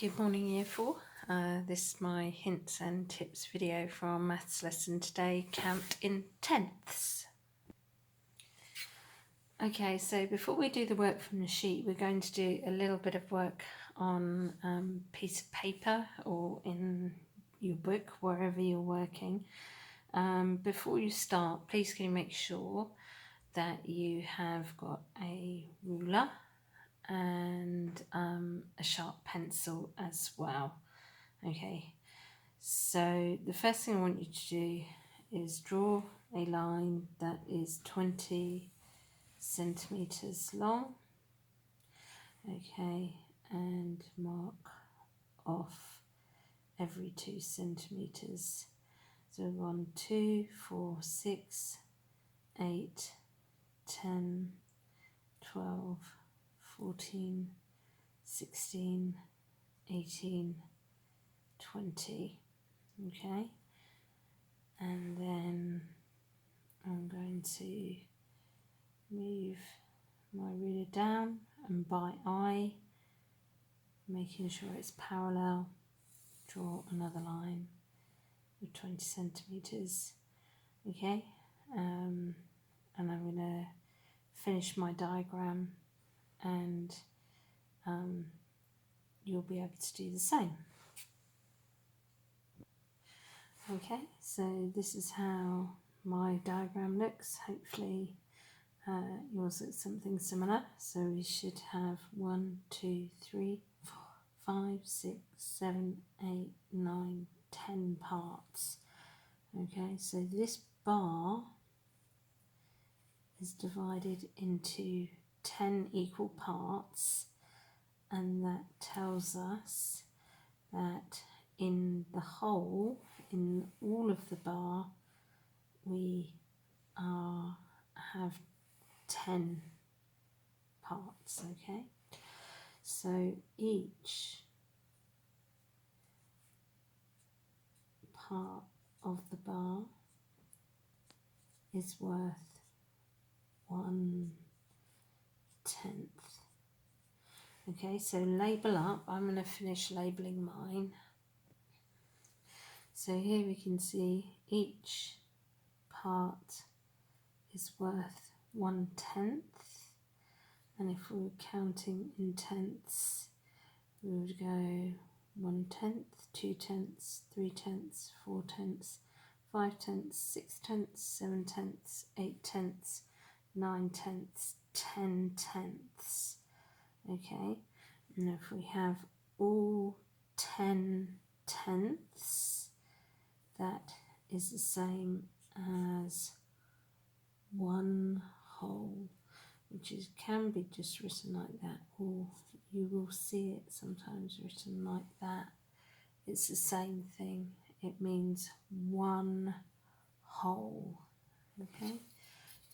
Good morning, Year 4. This is my hints and tips video from maths lesson today, count in tenths. Okay, so before we do the work from the sheet, we're going to do a little bit of work on a piece of paper or in your book, wherever you're working. Before you start, please can you make sure that you have got a ruler and a sharp pencil as well. Okay, so the first thing I want you to do is draw a line that is 20 centimeters long. Okay, and mark off every 2 centimeters. So 1, 2, 4, 6, 8, 10, 12, 14, 16, 18, 20. Okay, and then I'm going to move my ruler down and by eye, making sure it's parallel, draw another line with 20 centimeters. Okay, and I'm going to finish my diagram and you'll be able to do the same. Okay, so this is how my diagram looks. Hopefully yours looks something similar. So we should have 1, 2, 3, 4, 5, 6, 7, 8, 9, 10 parts. Okay, so this bar is divided into 10 equal parts, and that tells us that in the whole, in all of the bar, we have 10 parts. Okay, so each part of the bar is worth 1/10. Okay, so label up. I'm going to finish labeling mine. So here we can see each part is worth 1/10, and if we were counting in tenths, we would go 1/10, 2/10, 3/10, 4/10, 5/10, 6/10, 7/10, 8/10, 9/10, 10/10. Okay, and if we have all 10 tenths, that is the same as 1 whole, which can be just written like that, or you will see it sometimes written like that. It's the same thing. It means 1 whole. Okay,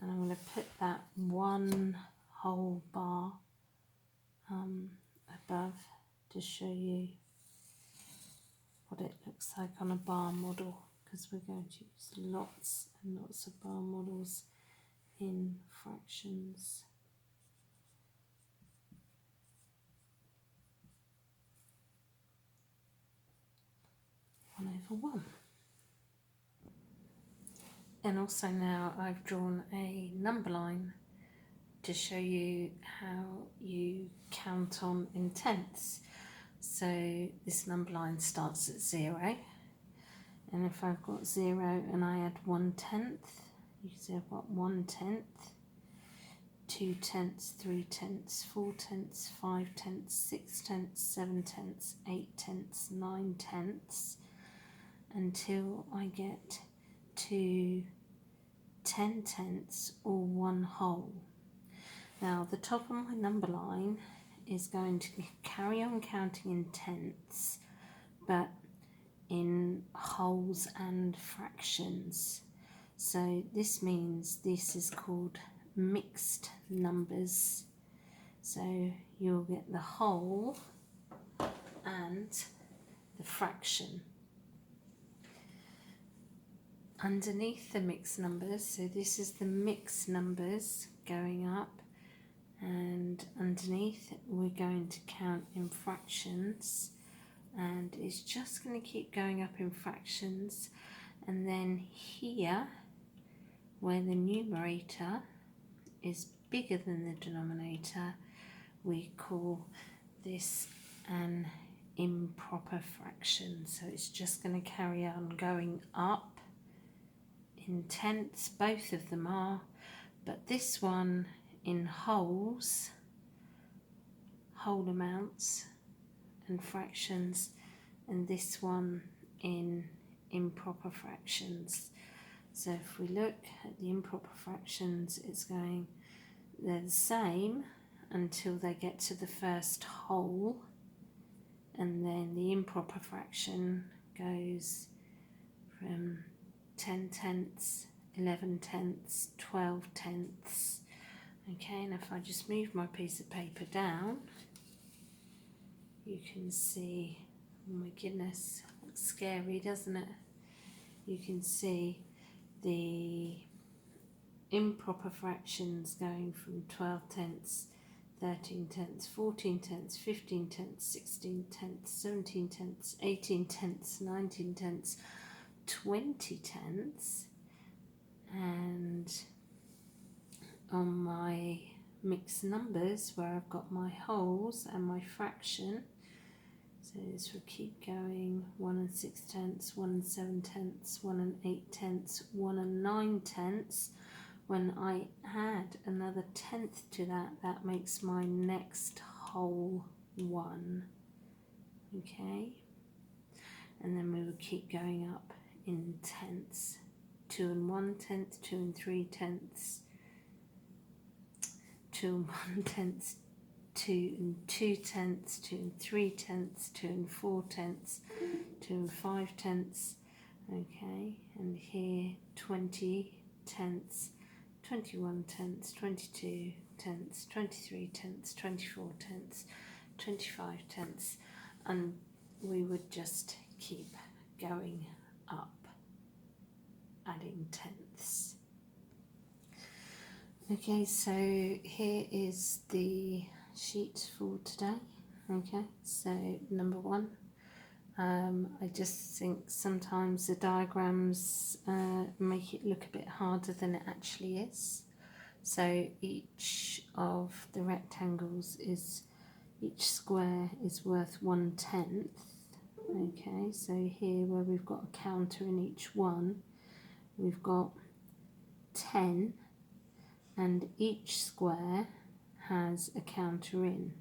and I'm going to put that 1 whole bar above to show you what it looks like on a bar model, because we're going to use lots and lots of bar models in fractions. Over 1. And also now I've drawn a number line to show you how you count on in tenths. So this number line starts at 0, and if I've got 0 and I add 1/10, you can see I've got 1/10, 2/10, 3/10, 4/10, 5/10, 6/10, 7/10, 8/10, 9/10, until I get to 10/10 or 1 whole. Now the top of my number line is going to carry on counting in tenths, but in wholes and fractions. So this means this is called mixed numbers. So you'll get the whole and the fraction. Underneath the mixed numbers, so this is the mixed numbers going up, and underneath we're going to count in fractions. and it's just going to keep going up in fractions, and then here where the numerator is bigger than the denominator, we call this an improper fraction. So it's just going to carry on going up in tenths, both of them are, but this one in whole amounts and fractions, and this one in improper fractions. So if we look at the improper fractions, they're the same until they get to the first whole, and then the improper fraction goes from 10 tenths, 11 tenths, 12 tenths. Okay, and if I just move my piece of paper down, you can see, oh my goodness, looks scary, doesn't it? You can see the improper fractions going from 12 tenths, 13 tenths, 14 tenths, 15 tenths, 16 tenths, 17 tenths, 18 tenths, 19 tenths, 20 tenths, and on my mixed numbers where I've got my wholes and my fraction, so this will keep going, 1 6 tenths, 1 7 tenths, 1 8 tenths, 1 9 tenths. When I add another tenth to that, that makes my next whole 1. Okay, and then we will keep going up in tenths, 2 1 tenth, 2 3 tenths, 2 1 tenths, 2 2 tenths, 2 3 tenths, 2 4 tenths, 2 5 tenths. Okay, and here 20 tenths, 21 tenths, 22 tenths, 23 tenths, 24 tenths, 25 tenths, and we would just keep going up, adding tenths. Okay, so here is the sheet for today. Okay, so number 1, I just think sometimes the diagrams make it look a bit harder than it actually is. So each of the rectangles each square is worth 1/10. Okay, so here where we've got a counter in each one, we've got 10, and each square has a counter in.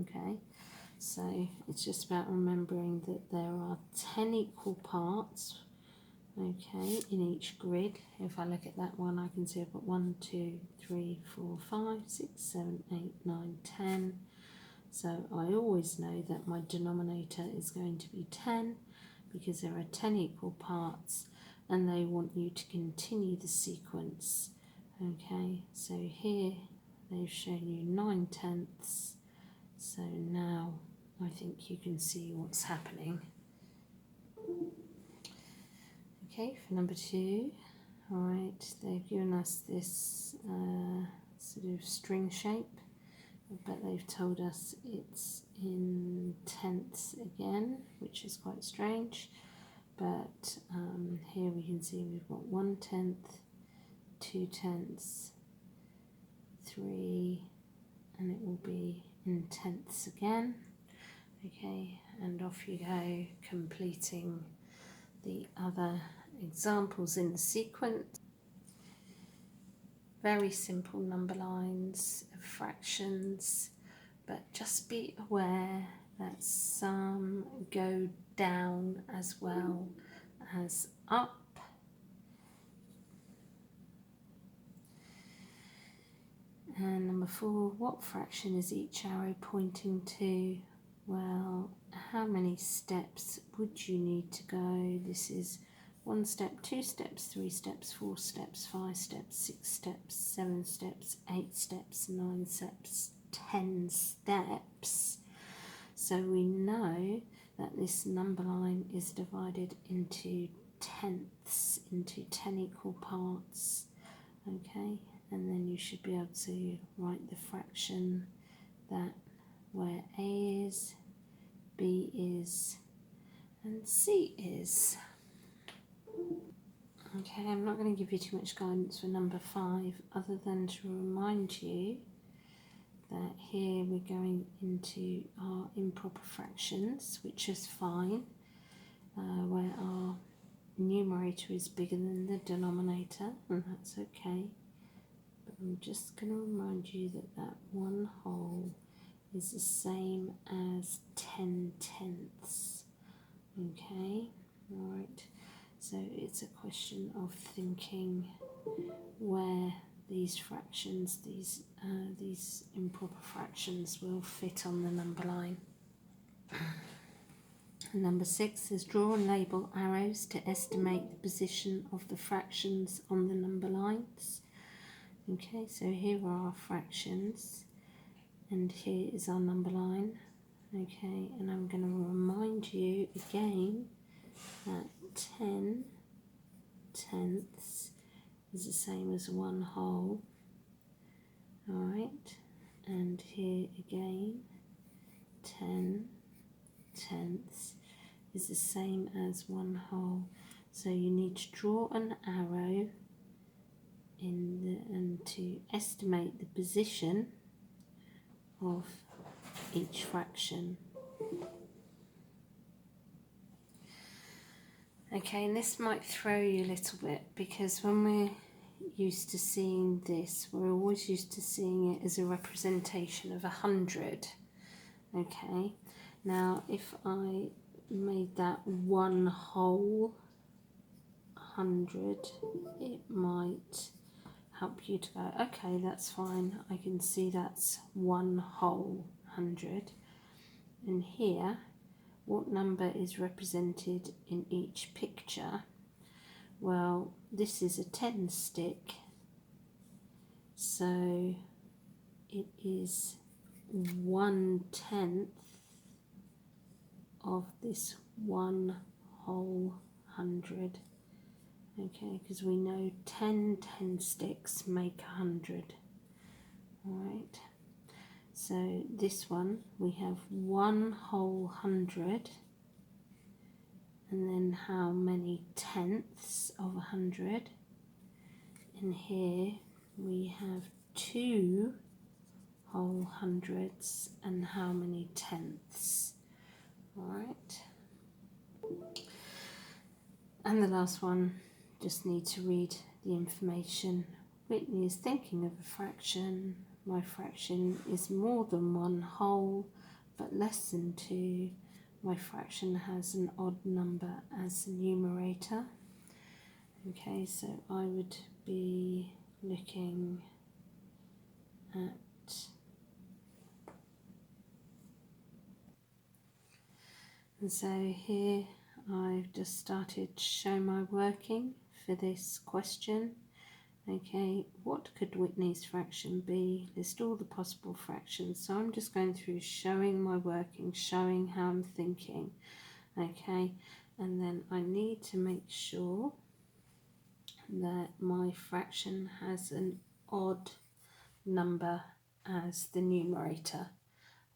Okay, so it's just about remembering that there are 10 equal parts, okay, in each grid. If I look at that one, I can see I've got 1 2 3 4 5 6 7 8 9 10. So I always know that my denominator is going to be 10 because there are 10 equal parts and they want you to continue the sequence. Okay, so here they've shown you 9 tenths, so now I think you can see what's happening. Okay, for number 2, alright, they've given us this sort of string shape, but they've told us it's in tenths again, which is quite strange, but here we can see we've got 1/10, 2/10, 3, and it will be in tenths again. Okay, and off you go, completing the other examples in the sequence. Very simple number lines of fractions, but just be aware that some go down as well as up. And number 4, what fraction is each arrow pointing to? Well, how many steps would you need to go? This is 1 step, 2 steps, 3 steps, 4 steps, 5 steps, 6 steps, 7 steps, 8 steps, 9 steps, 10 steps. So we know that this number line is divided into tenths, into 10 equal parts. Okay, and then you should be able to write the fraction that where A is, B is, And C is, okay, I'm not going to give you too much guidance for number 5 other than to remind you that here we're going into our improper fractions, which is fine, where our numerator is bigger than the denominator, and that's okay. But I'm just going to remind you that that 1 whole is the same as 10/10. Okay, alright, so it's a question of thinking where these fractions, these improper fractions will fit on the number line. Number 6 is draw and label arrows to estimate the position of the fractions on the number lines. Okay, so here are our fractions and here is our number line. Okay, and I'm going to remind you again that 10/10 is the same as 1 whole. Alright, and here again 10/10 is the same as 1 whole. So you need to draw an arrow and to estimate the position of each fraction. Okay, and this might throw you a little bit because when we're used to seeing this, we're always used to seeing it as a representation of 100. Okay, now if I made that 1 whole 100, it might help you to go, okay, that's fine, I can see that's 1 whole 100. And here, what number is represented in each picture? Well, this is a 10 stick, so it is 1/10 of this 1 whole 100. Okay, because we know 10 sticks make 100. Alright, so this one we have 1 whole 100, and then how many tenths of 100? And here we have 2 whole hundreds, and how many tenths? Alright, and the last one, just need to read the information. Whitney is thinking of a fraction. My fraction is more than 1 whole but less than 2. My fraction has an odd number as the numerator. Okay, so I would be looking at, and so here I've just started to show my working for this question. Okay, what could Whitney's fraction be? List all the possible fractions. So I'm just going through showing my working, showing how I'm thinking. Okay, and then I need to make sure that my fraction has an odd number as the numerator.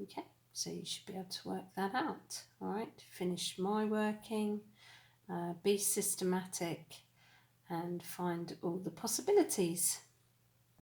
Okay, so you should be able to work that out. Alright, finish my working, be systematic, and find all the possibilities.